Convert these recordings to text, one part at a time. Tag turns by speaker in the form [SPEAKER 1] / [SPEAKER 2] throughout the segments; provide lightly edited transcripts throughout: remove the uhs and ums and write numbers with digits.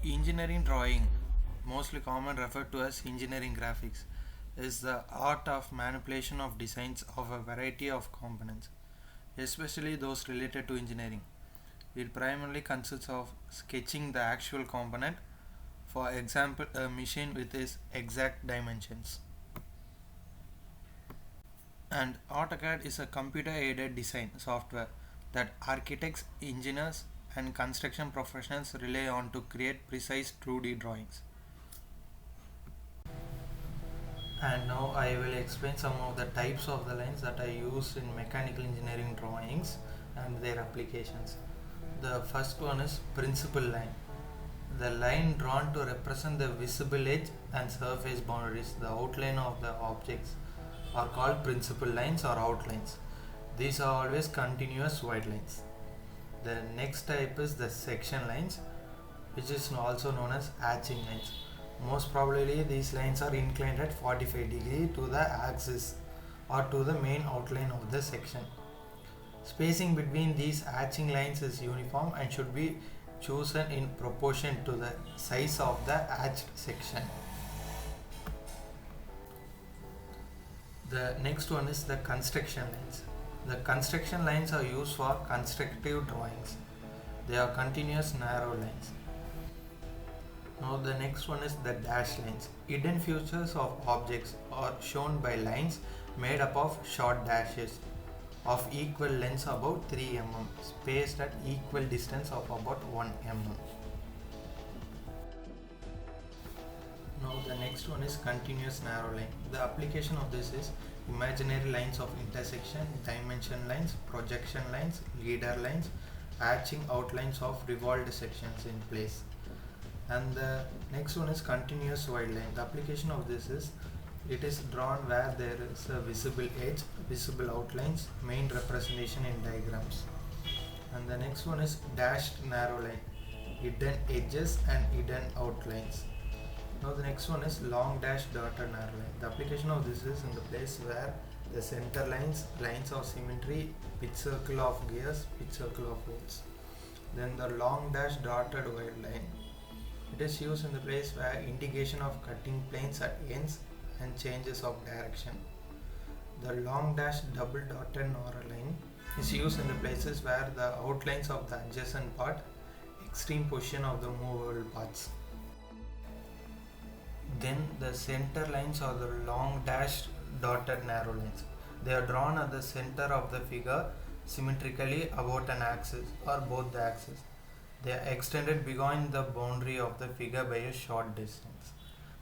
[SPEAKER 1] Engineering drawing, mostly common referred to as engineering graphics, is the art of manipulation of designs of a variety of components, especially those related to engineering. It primarily consists of sketching the actual component, for example, a machine with its exact dimensions. And AutoCAD is a computer aided design software that architects, engineers, and construction professionals rely on to create precise 2D drawings. And now I will explain some of the types of the lines that I use in mechanical engineering drawings and their applications. The first one is principal line. The line drawn to represent the visible edge and surface boundaries, the outline of the objects, are called principal lines or outlines. These are always continuous white lines. The next type is the section lines, which is also known as hatching lines. Most probably these lines are inclined at 45 degree to the axis or to the main outline of the section. Spacing between these hatching lines is uniform and should be chosen in proportion to the size of the hatched section. The next one is the construction lines. The construction lines are used for constructive drawings. They are continuous narrow lines. Now the next one is the dash lines. Hidden features of objects are shown by lines made up of short dashes of equal lengths about 3 mm, spaced at equal distance of about 1 mm. Now the next one is continuous narrow line. The application of this is imaginary lines of intersection, dimension lines, projection lines, leader lines, hatching outlines of revolved sections in place. And the next one is continuous wide line. The application of this is it is drawn where there is a visible edge, visible outlines, main representation in diagrams. And the next one is dashed narrow line, hidden edges and hidden outlines. Now the next one is long dash dotted narrow line. The application of this is in the place where the center lines, lines of symmetry, pitch circle of gears, pitch circle of holes. Then the long dash dotted wide line. It is used in the place where indication of cutting planes at ends and changes of direction. The long dash double dotted narrow line is used in the places where the outlines of the adjacent part, extreme position of the movable parts. Then the center lines are the long dash dotted narrow lines. They are drawn at the center of the figure symmetrically about an axis or both the axes. They are extended beyond the boundary of the figure by a short distance.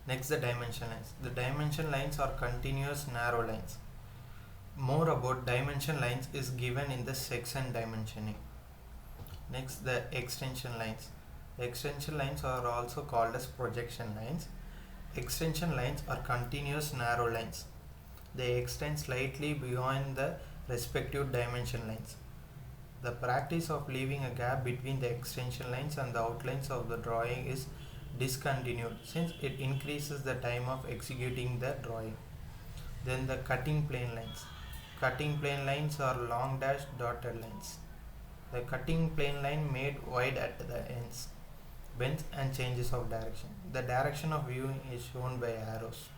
[SPEAKER 1] Next, the dimension lines. The dimension lines are continuous narrow lines. More about dimension lines is given in the section dimensioning. Next, the extension lines. Extension lines are also called as projection lines. Extension lines are continuous narrow lines. They extend slightly beyond the respective dimension lines. The practice of leaving a gap between the extension lines and the outlines of the drawing is discontinued since it increases the time of executing the drawing. Then the cutting plane lines. Cutting plane lines are long dash dotted lines. The cutting plane line made wide at the ends, bends and changes of direction. The direction of viewing is shown by arrows.